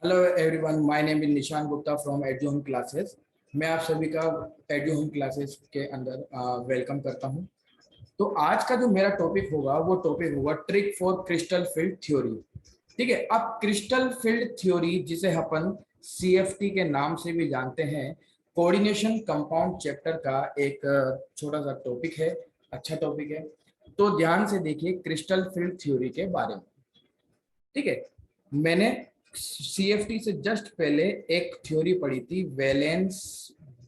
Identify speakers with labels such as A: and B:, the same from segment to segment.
A: Hello everyone, my name is निशान Gupta from एडुहोम classes. मैं आप सभी का एडुहोम क्लासेस के अंदर वेलकम करता हूं। तो आज का जो मेरा टॉपिक होगा वो टॉपिक होगा trick for crystal field theory. ठीक है, अब क्रिस्टल फील्ड थ्योरी जिसे अपन सीएफटी के नाम से भी जानते हैं, कोऑर्डिनेशन कंपाउंड चैप्टर का एक छोटा सा टॉपिक है। अच्छा टॉपिक है, तो ध्यान से देखिए क्रिस्टल फील्ड थ्योरी के बारे में। ठीक है, मैंने सीएफटी से जस्ट पहले एक थ्योरी पढ़ी थी, वैलेंस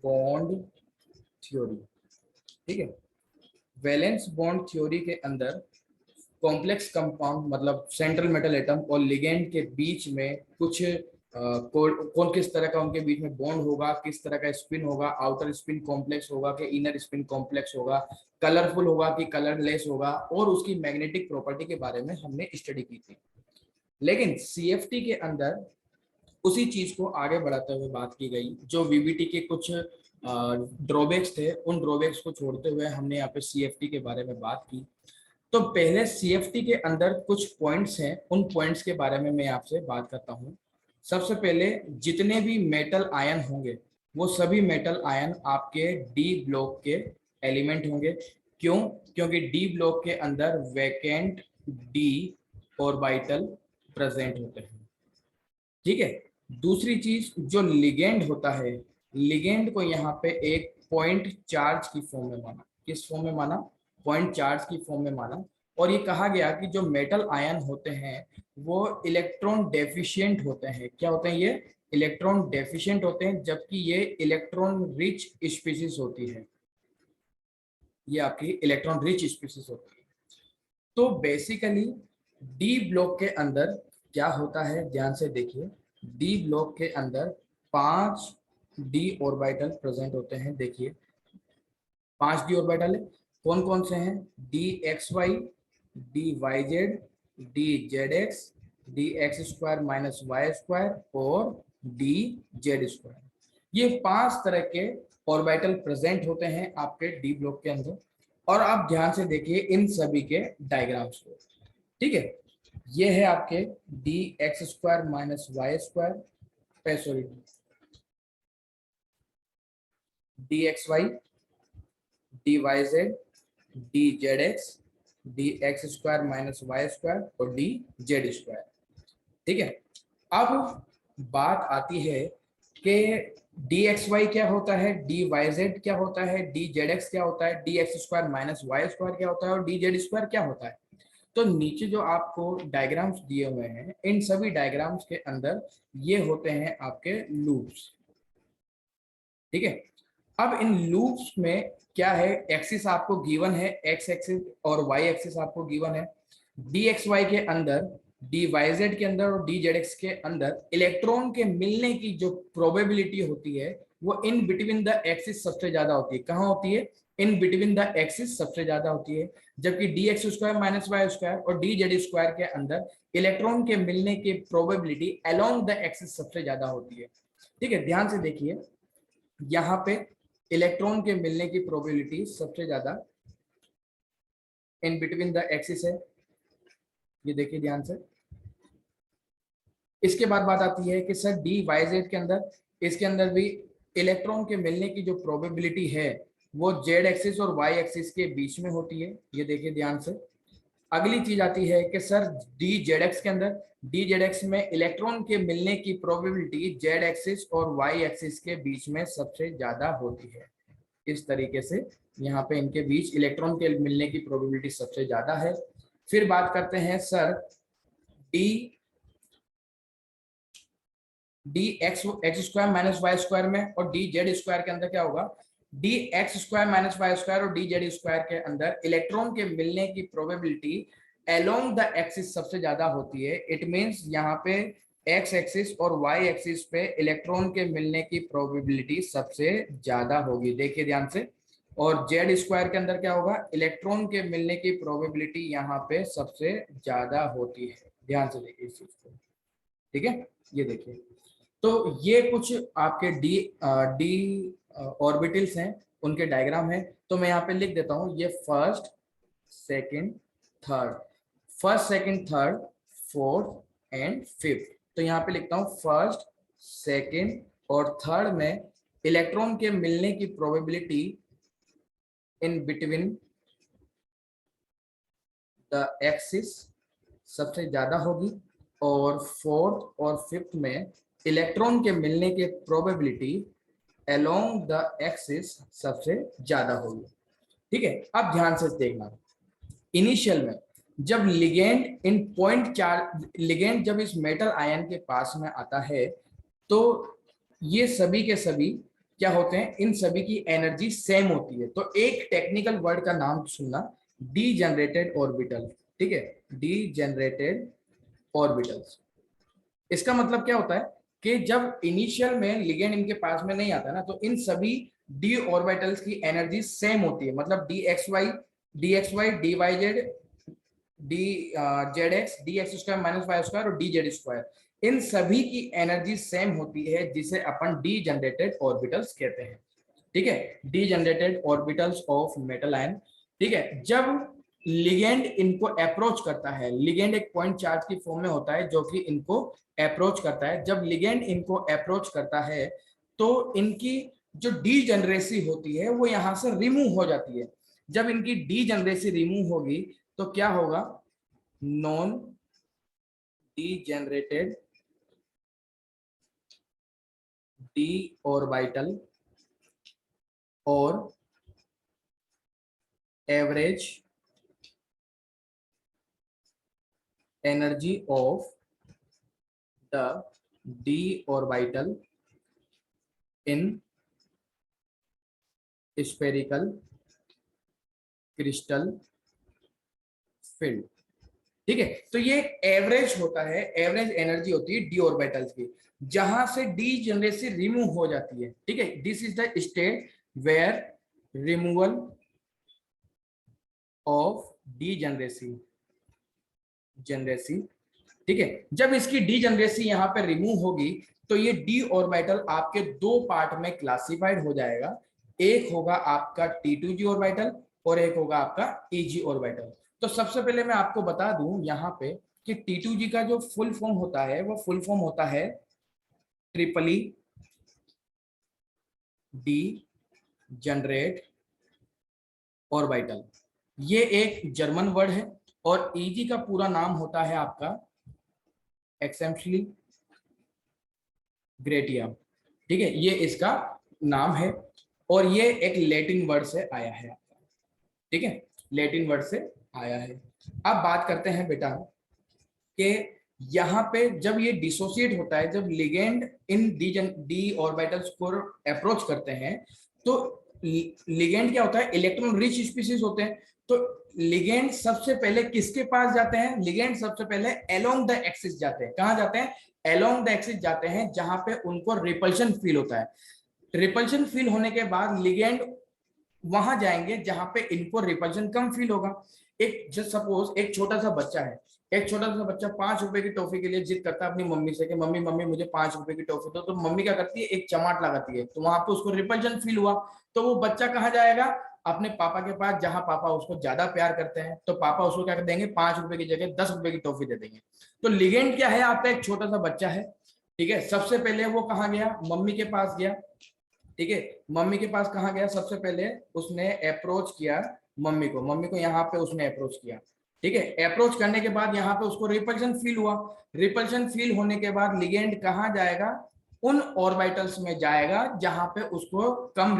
A: बॉन्ड थ्योरी। ठीक है, वैलेंस बॉन्ड थ्योरी के अंदर कॉम्प्लेक्स कंपाउंड मतलब सेंट्रल मेटल एटम और लिगेंड के बीच में कुछ कौन किस तरह का उनके बीच में बॉन्ड होगा, किस तरह का स्पिन होगा, आउटर स्पिन कॉम्प्लेक्स होगा कि इनर स्पिन कॉम्प्लेक्स होगा, कलरफुल होगा कि कलरलेस होगा, और उसकी मैग्नेटिक प्रॉपर्टी के बारे में हमने स्टडी की थी। लेकिन सीएफटी के अंदर उसी चीज को आगे बढ़ाते हुए बात की गई। जो वीबीटी के कुछ ड्रॉबैक्स थे, उन ड्रॉबैक्स को छोड़ते हुए हमने यहाँ पे सीएफटी के बारे में बात की। तो पहले सीएफटी के अंदर कुछ पॉइंट्स हैं, उन पॉइंट्स के बारे में मैं आपसे बात करता हूँ। सबसे पहले, जितने भी मेटल आयन होंगे वो सभी मेटल आयन आपके डी ब्लॉक के एलिमेंट होंगे। क्यों? क्योंकि डी ब्लॉक के अंदर वैकेंट डी ऑर्बिटल प्रेजेंट होते हैं। ठीक है, दूसरी चीज जो लिगेंड होता है, लिगेंड को यहाँ पे एक पॉइंट चार्ज की फॉर्म में माना। किस फॉर्म में माना? पॉइंट चार्ज की फॉर्म में माना। और ये कहा गया कि जो मेटल आयन होते हैं वो इलेक्ट्रॉन डेफिशिएंट होते हैं। क्या होते हैं ये? इलेक्ट्रॉन डेफिशिएंट होते हैं, जबकि ये इलेक्ट्रॉन रिच स्पीसीज होती है। ये आपकी इलेक्ट्रॉन रिच स्पीसीज होती है। तो बेसिकली डी ब्लॉक के अंदर क्या होता है, ध्यान से देखिए। डी ब्लॉक के अंदर 5 डी ऑर्बिटल प्रेजेंट होते हैं। देखिए 5 डी ऑर्बिटल है। कौन कौन से हैं? D x y, d y z, d z x, d x square minus y square और डी जेड स्क्वायर। ये 5 तरह के ऑर्बिटल प्रेजेंट होते हैं आपके डी ब्लॉक के अंदर। और आप ध्यान से देखिए इन सभी के डायग्राम्स को। ठीक है, ये है आपके d x square minus y square, sorry, d x y, d y z, d z x, d x square minus y square और डी जेड स्क्वायर। ठीक है, अब बात आती है कि डी एक्स वाई क्या होता है, डी वाई जेड क्या होता है, डी जेड एक्स क्या होता है, d x square minus y square क्या होता है और डी जेड स्क्वायर क्या होता है। तो नीचे जो आपको डायग्राम्स दिए हुए हैं, इन सभी डायग्राम्स के अंदर ये होते हैं आपके लूप्स। ठीक है, अब इन लूप्स में क्या है, एक्सिस आपको गिवन है, एक्स एक्सिस और वाई एक्सिस आपको गिवन है। डी एक्स वाई के अंदर, डी वाई जेड के अंदर और डी जेड एक्स के अंदर इलेक्ट्रॉन के मिलने की जो प्रोबेबिलिटी होती है वो इन बिटवीन द एक्सिस सबसे ज्यादा होती है। कहाँ होती है? इन बिटवीन द एक्सिस सबसे ज्यादा होती है। जबकि d x square minus y square और डी जेड स्क्वायर के अंदर इलेक्ट्रॉन के मिलने की प्रोबेबिलिटी अलोंग द एक्सिस सबसे ज्यादा होती है। ठीक है, ध्यान से देखिए, यहाँ पे इलेक्ट्रॉन के मिलने की प्रोबेबिलिटी सबसे ज्यादा इन बिटवीन द एक्सिस है। ये देखिए ध्यान से। इसके बाद बात आती है कि सर डी वाई जेड के अंदर, इसके अंदर भी इलेक्ट्रॉन के मिलने की जो प्रोबेबिलिटी है वो जेड एक्सिस और वाई एक्सिस के बीच में होती है। ये देखिए ध्यान से। अगली चीज आती है कि सर डी जेड एक्स के अंदर, डी जेड एक्स में इलेक्ट्रॉन के मिलने की प्रोबेबिलिटी जेड एक्सिस और वाई एक्सिस के बीच में सबसे ज्यादा होती है। इस तरीके से यहाँ पे इनके बीच इलेक्ट्रॉन के मिलने की प्रोबेबिलिटी सबसे ज्यादा है। फिर बात करते हैं sir d d x x square minus y square में और डी जेड स्क्वायर के अंदर क्या होगा? D x square minus y square और डी जेड स्क्वायर के अंदर इलेक्ट्रॉन के मिलने की प्रोबेबिलिटी अलोंग द एक्सिस सबसे ज्यादा होती है। इट मींस यहाँ पे एक्स एक्सिस और वाई एक्सिस पे इलेक्ट्रॉन के मिलने की प्रोबेबिलिटी सबसे ज्यादा होगी। देखिए ध्यान से। और जेड स्क्वायर के अंदर क्या होगा? इलेक्ट्रॉन के मिलने की प्रोबेबिलिटी यहाँ पे सबसे ज्यादा होती है। ध्यान से देखिए इस चीज को। ठीक है, ये देखिए। तो ये कुछ आपके डी डी ऑर्बिटल्स हैं, उनके डायग्राम है। तो मैं यहाँ पे लिख देता हूँ, ये first second third, first second third fourth and fifth. तो यहाँ पे लिखता हूँ फर्स्ट, सेकेंड और थर्ड में इलेक्ट्रॉन के मिलने की probability in between the axis सबसे ज्यादा होगी, और फोर्थ और फिफ्थ में इलेक्ट्रॉन के मिलने की प्रोबेबिलिटी अलोंग द एक्सिस सबसे ज्यादा होगी। ठीक है, अब ध्यान से देखना, इनिशियल में जब लिगेंड इन पॉइंट चार्ज, लिगेंड जब इस मेटल आयन के पास में आता है तो ये सभी के सभी क्या होते हैं, इन सभी की एनर्जी सेम होती है। तो एक टेक्निकल वर्ड का नाम सुनना, डीजेनरेटेड ऑर्बिटल। ठीक है, डीजेनरेटेड ऑर्बिटल्स। इसका मतलब क्या होता है कि जब इनिशियल में लिगेंड इनके पास में नहीं आता ना, तो इन सभी डी ऑर्बिटल्स की एनर्जी सेम होती है। मतलब d x y d y z d z x d x square minus y square और डी जेड स्क्वायर, इन सभी की एनर्जी सेम होती है, जिसे अपन डी जनरेटेड ऑर्बिटल्स कहते हैं। ठीक है, D generated orbitals of metal ion. ठीक है, जब लिगेंड इनको अप्रोच करता है, लिगेंड एक पॉइंट चार्ज की फॉर्म में होता है जो कि इनको अप्रोच करता है, जब लिगेंड इनको अप्रोच करता है तो इनकी जो डी जनरेसी होती है वो यहां से रिमूव हो जाती है। जब इनकी डी जनरेसी रिमूव होगी तो क्या होगा, नॉन डीजेनरेटेड डी ऑर्बिटल और average energy of the D orbital in spherical crystal field. ठीक है, तो ये एवरेज होता है, एवरेज एनर्जी होती है डी ऑर्बिटल्स की, जहां से डी जनरेसी रिमूव हो जाती है। ठीक है, this is the state where removal of degeneracy. ठीक है, जब इसकी डी जनरेसी यहां पे रिमूव होगी तो ये डी ऑर्बिटल आपके दो पार्ट में क्लासिफाइड हो जाएगा। एक होगा आपका T2G ऑर्बिटल और एक होगा आपका EG ऑर्बिटल। तो सबसे पहले मैं आपको बता दूं यहाँ पे कि T2G का जो फुल फॉर्म होता है वो फुल फॉर्म होता है ट्रिपली डी जनरेट ऑर्बिटल। ये एक जर्मन वर्ड है। और EG का पूरा नाम होता है आपका एक्सेंशली ग्रेटियम। ठीक है, ये इसका नाम है और ये एक लैटिन वर्ड से आया है। ठीक है, लैटिन वर्ड से आया है। अब बात करते हैं बेटा कि यहाँ पे जब ये डिसोसिएट होता है, जब लिगेंड इन डी ऑर्बिटल्स को अप्रोच करते हैं तो लिगेंड क्या होता है, इलेक्ट्रॉन रिच स्पीशीज होते हैं। तो लिगेंड सबसे पहले किसके पास जाते हैं, लिगेंड सबसे पहले अलोंग द एक्सिस जाते हैं। कहाँ जाते हैं, अलोंग द एक्सिस जाते हैं, जहां पे उनको रिपल्शन फील होता है। रिपल्शन फील होने के बाद लिगेंड वहां जाएंगे जहां पे इनको रिपल्शन कम फील होगा। एक जस्ट सपोज एक छोटा सा बच्चा है, एक छोटा सा बच्चा 5 रुपए की टॉफी के लिए जिद करता है अपनी मम्मी से कि मम्मी मम्मी मुझे 5 रुपए की टॉफी दो। तो मम्मी क्या करती है, एक चमाट लगाती है, तो वहां पे उसको रिपल्शन फील हुआ। तो वो बच्चा कहाँ जाएगा, अपने पापा के पास, जहां पापा उसको ज्यादा प्यार करते हैं। तो पापा उसको क्या कर देंगे, 5 रुपए की जगह 10 रुपए की टॉफी दे देंगे। तो लिगेंड क्या है, आपका एक छोटा सा बच्चा है। ठीक है, सबसे पहले वो कहाँ गया, मम्मी के पास गया। ठीक है, मम्मी के पास कहाँ गया, सबसे पहले उसने अप्रोच किया मम्मी को, मम्मी को यहाँ पे उसने अप्रोच किया। ठीक है, अप्रोच करने के बाद यहाँ पे उसको रिपल्शन फील हुआ। रिपल्शन फील होने के बाद लिगेंड कहाँ जाएगा, उन ऑर्बिटल्स में जाएगा जहां पे उसको कम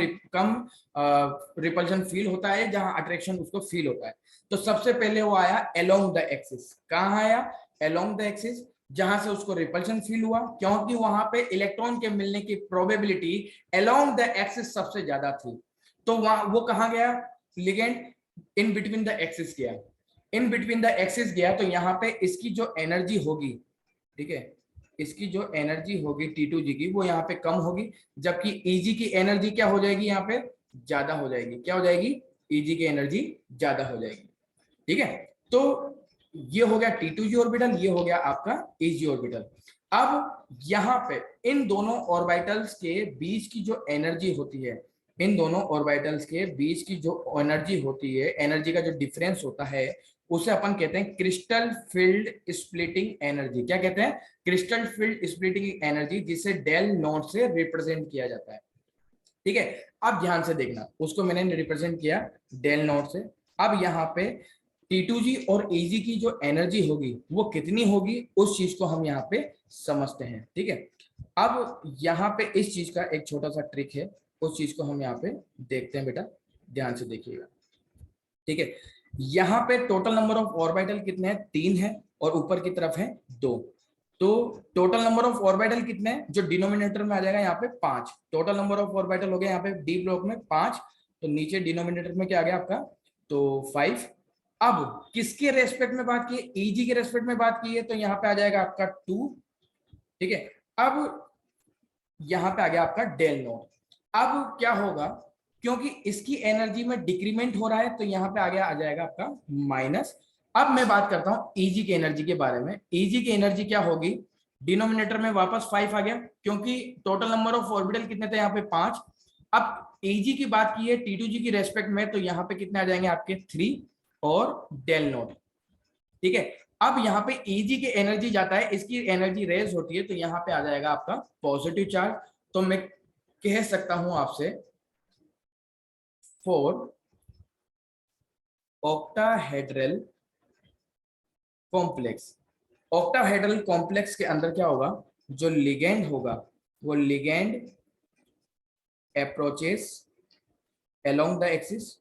A: रिपल्शन फील होता है, जहां अट्रैक्शन उसको फील होता है। तो सबसे पहले वो आया अलोंग द एक्सिस। कहाँ आया, अलोंग द एक्सिस, जहां से उसको रिपल्शन फील हुआ, क्योंकि वहां पे इलेक्ट्रॉन के मिलने की प्रोबेबिलिटी अलोंग द एक्सिस सबसे ज्यादा थी। तो वहां वो कहाँ गया, ligand in between the axis गया। इन बिटवीन द एक्सिस गया तो यहाँ पे इसकी जो एनर्जी होगी, ठीक है, इसकी जो एनर्जी होगी T2G की, वो यहाँ पे कम होगी, जबकि EG की एनर्जी क्या हो जाएगी, यहाँ पे ज्यादा हो जाएगी। क्या हो जाएगी, EG की एनर्जी ज्यादा हो जाएगी। ठीक है, तो ये हो गया T2G ऑर्बिटल, ये हो गया आपका EG ऑर्बिटल। अब यहाँ पे इन दोनों ऑर्बिटल्स के बीच की जो एनर्जी होती है, इन दोनों ऑर्बिटल्स के बीच की जो एनर्जी होती है, एनर्जी का जो डिफरेंस होता है, उसे अपन कहते हैं क्रिस्टल फील्ड स्प्लिटिंग एनर्जी। क्या कहते हैं? क्रिस्टल फील्ड स्प्लिटिंग एनर्जी, जिसे डेल नॉट से रिप्रेजेंट किया जाता है। ठीक है, अब ध्यान से देखना, उसको मैंने रिप्रेजेंट किया डेल नॉट से। अब यहाँ पे T2G और AG की जो एनर्जी होगी वो कितनी होगी, उस चीज को हम यहाँ पे समझते हैं। ठीक है, अब यहाँ पे इस चीज का एक छोटा सा ट्रिक है, उस चीज को हम यहाँ पे देखते हैं। बेटा ध्यान से देखिएगा। ठीक है, यहाँ पे टोटल नंबर ऑफ ऑर्बिटल कितने हैं? 3 है, और ऊपर की तरफ है 2। तो टोटल नंबर ऑफ ऑर्बिटल कितने हैं? जो डिनोमिनेटर में आ जाएगा यहाँ पे 5। टोटल नंबर ऑफ ऑर्बिटल हो गया यहाँ पे डी ब्लॉक में 5, तो नीचे डिनोमिनेटर में क्या आ गया आपका? तो 5। अब किसके रेस्पेक्ट में बात की है? EG के रेस्पेक्ट में बात की है, तो यहाँ पे आ जाएगा आपका 2। ठीक है, अब यहाँ पे आ गया आपका डेल नॉट। अब क्या होगा, क्योंकि इसकी एनर्जी में डिक्रीमेंट हो रहा है, तो यहाँ पे आ गया, आ जाएगा आपका माइनस। अब मैं बात करता हूँ EG की एनर्जी के बारे में। EG की एनर्जी क्या होगी? डिनोमिनेटर में वापस 5 आ गया, क्योंकि टोटल नंबर ऑफ ऑर्बिटल कितने थे यहाँ पे? 5। अब EG की बात की है T2G की रेस्पेक्ट में, तो यहाँ पे कितने आ जाएंगे आपके? 3 और डेल नॉट। ठीक है, अब यहाँ पे EG की एनर्जी जाता है, इसकी एनर्जी रेज होती है, तो यहाँ पे आ जाएगा आपका पॉजिटिव चार्ज। तो मैं कह सकता हूं आपसे, for octahedral complex, octahedral complex के अंदर क्या होगा? जो लिगेंड होगा वो ligand approaches along the axis,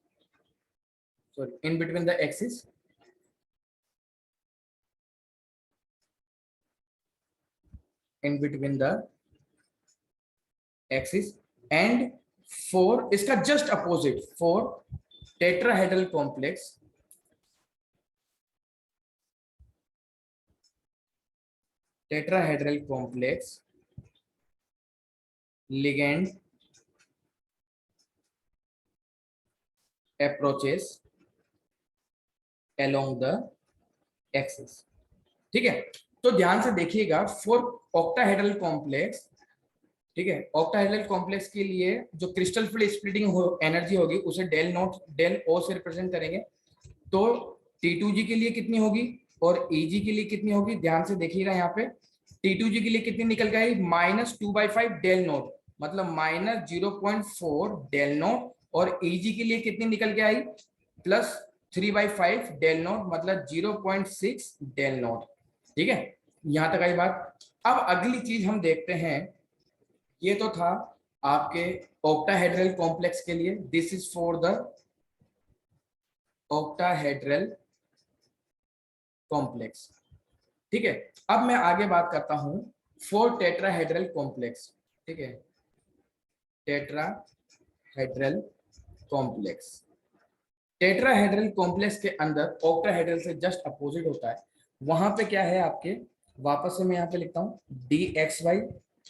A: sorry, in between the axis, in between the axis, and for इसका just opposite, for tetrahedral complex, tetrahedral complex ligand approaches along the axis। ठीक है, तो ध्यान से देखिएगा, फॉर ऑक्टाहेड्रल कॉम्प्लेक्स। ठीक है, octahedral complex के लिए जो क्रिस्टल फील्ड स्प्लिटिंग एनर्जी होगी उसे डेल नॉट, डेल ओ से रिप्रेजेंट करेंगे। तो T2G के लिए कितनी होगी और EG के लिए कितनी होगी? ध्यान से देखिएगा, यहाँ पे T2G के लिए कितनी निकल के आई? -2/5 डेल नॉट, मतलब -0.4 डेल नॉट। और EG के लिए कितनी निकल के आई? +3/5 डेल नॉट, मतलब 0.6 डेल नॉट। ठीक है, यहां तक आई बात। अब अगली चीज हम देखते हैं, ये तो था आपके ऑक्टाहेड्रल कॉम्प्लेक्स के लिए, this is for the octahedral complex. ठीक है, अब मैं आगे बात करता हूं फॉर टेट्राहेड्रल कॉम्प्लेक्स। ठीक है, टेट्राहेड्रल कॉम्प्लेक्स, टेट्राहेड्रल कॉम्प्लेक्स के अंदर ऑक्टाहेड्रल से जस्ट अपोजिट होता है। वहां पे क्या है आपके? वापस से मैं यहाँ पे लिखता हूँ DXY,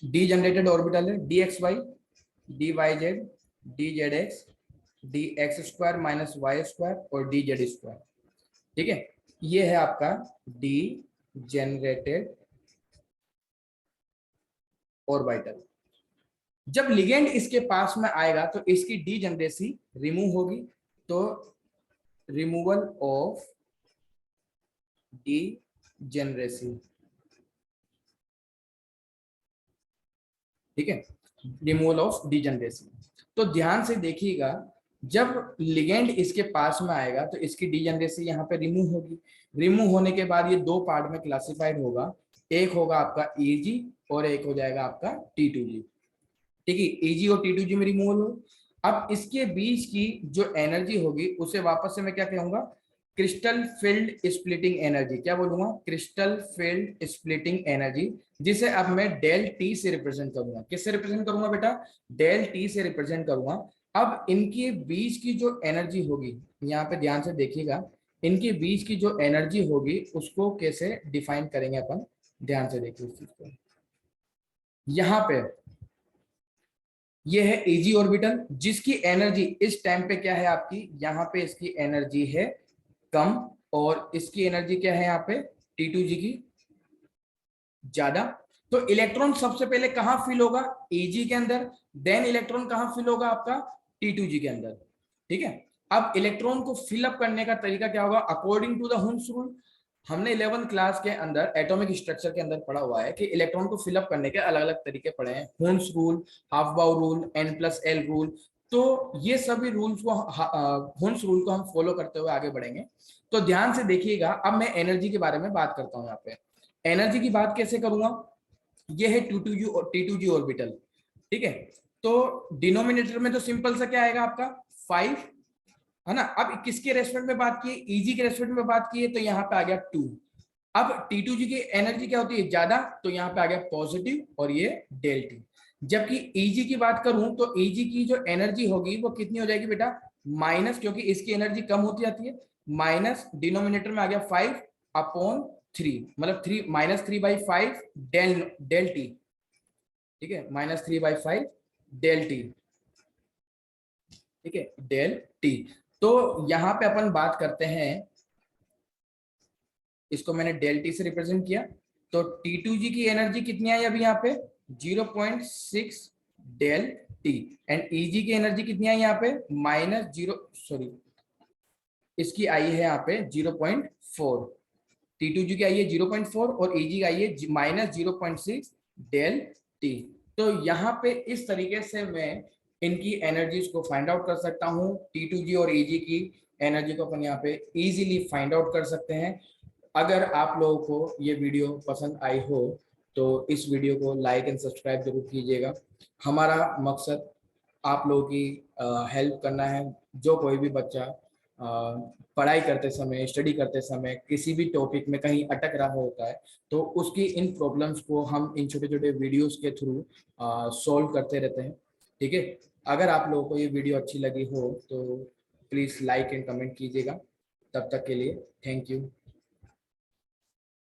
A: डी जनरेटेड ऑर्बिटल है, DXY, DYZ, DZX, DX² - Y² और DZ²। ठीक है, ये है आपका डी जनरेटेड ऑर्बिटल। जब लिगेंड इसके पास में आएगा तो इसकी डी जनरेसी रिमूव होगी, तो रिमूवल ऑफ डी जनरेसी। ठीक है, रिमूवल ऑफ डी जनरेसी। तो ध्यान से देखिएगा, जब लिगेंड इसके पास में आएगा तो इसकी डी जनरेसी यहाँ पे रिमूव होगी। रिमूव होने के बाद ये 2 पार्ट में क्लासिफाइड होगा, एक होगा आपका EG और एक हो जाएगा आपका T2G। ठीक है, EG और T2G में रिमूवल हो। अब इसके बीच की जो एनर्जी होगी उसे वापस से मैं क्या कहूंगा? Crystal field splitting energy. क्या बोलूंगा? क्रिस्टल फील्ड स्प्लिटिंग एनर्जी, जिसे अब मैं डेल टी से रिप्रेजेंट करूंगा। किससे रिप्रेजेंट करूंगा बेटा? डेल टी से रिप्रेजेंट करूंगा। अब इनके बीच की जो एनर्जी होगी, यहाँ पे ध्यान से देखिएगा, इनके बीच की जो एनर्जी होगी उसको कैसे डिफाइन करेंगे अपन? ध्यान से देखिए इस चीज को। यहाँ पे ये है EG ऑर्बिटल, जिसकी एनर्जी इस टाइम पे क्या है आपकी? यहाँ पे इसकी एनर्जी है कम, और इसकी एनर्जी क्या है यहाँ पे? T2G की ज्यादा। तो इलेक्ट्रॉन सबसे पहले कहां फिल होगा? EG के अंदर। देन इलेक्ट्रॉन कहां फिल होगा आपका? T2G के अंदर। ठीक है, अब इलेक्ट्रॉन को फिलअप करने का तरीका क्या होगा, according to the Hund's rule. हमने 11th क्लास के अंदर एटॉमिक स्ट्रक्चर के अंदर पढ़ा हुआ है कि इलेक्ट्रॉन को फिलअप करने के अलग अलग तरीके पढ़े हैं, हुन्स रूल, हाफ बाउ रूल, N+L रूल। तो ये सभी रूल्स को, हुन्स रूल को हम फॉलो करते हुए आगे बढ़ेंगे। तो ध्यान से देखिएगा, अब मैं एनर्जी के बारे में बात करता हूँ। यहाँ पे एनर्जी की बात कैसे करूंगा, ये है T2G ऑर्बिटल, ठीक है। तो डिनोमिनेटर में तो सिंपल सा क्या आएगा आपका 5, है ना। अब किसके रेस्पेक्ट में बात की, Eg के रेस्पेक्ट में बात की है, तो यहाँ पे आ गया 2। अब T2G की एनर्जी क्या होती है, ज्यादा, तो यहाँ पे आ गया पॉजिटिव और ये डेल टी। जबकि Eg की बात करूं तो Eg की जो एनर्जी होगी वो कितनी हो जाएगी बेटा, माइनस, क्योंकि इसकी एनर्जी कम होती जाती है, माइनस डिनोमिनेटर में आ गया 5/3, मतलब 3 -3/5 डेल टी, ठीक है, -3/5 डेल टी, ठीक है, डेल टी। तो यहां पे अपन बात करते हैं, इसको मैंने डेल टी से रिप्रेजेंट किया। तो T2G की एनर्जी कितनी आई अभी यहाँ पे 0.6 डेल टी, एंड Eg की एनर्जी कितनी आई यहाँ पे इसकी आई है यहाँ पे 0.4। T2G की आई है 0.4 और Eg की आई है -0.6 डेल टी। तो यहाँ पे इस तरीके से मैं इनकी एनर्जीज को फाइंड आउट कर सकता हूँ। T2G और Eg की एनर्जी को अपन यहाँ पे इजीली फाइंड आउट कर सकते हैं। अगर आप लोगों को ये वीडियो पसंद आई हो तो इस वीडियो को लाइक एंड सब्सक्राइब जरूर कीजिएगा। हमारा मकसद आप लोगों की हेल्प करना है। जो कोई भी बच्चा पढ़ाई करते समय, स्टडी करते समय किसी भी टॉपिक में कहीं अटक रहा होता है, तो उसकी इन प्रॉब्लम्स को हम इन छोटे छोटे वीडियोस के थ्रू सॉल्व करते रहते हैं, ठीक है। अगर आप लोगों को ये वीडियो अच्छी लगी हो तो प्लीज़ लाइक एंड कमेंट कीजिएगा। तब तक के लिए थैंक यू।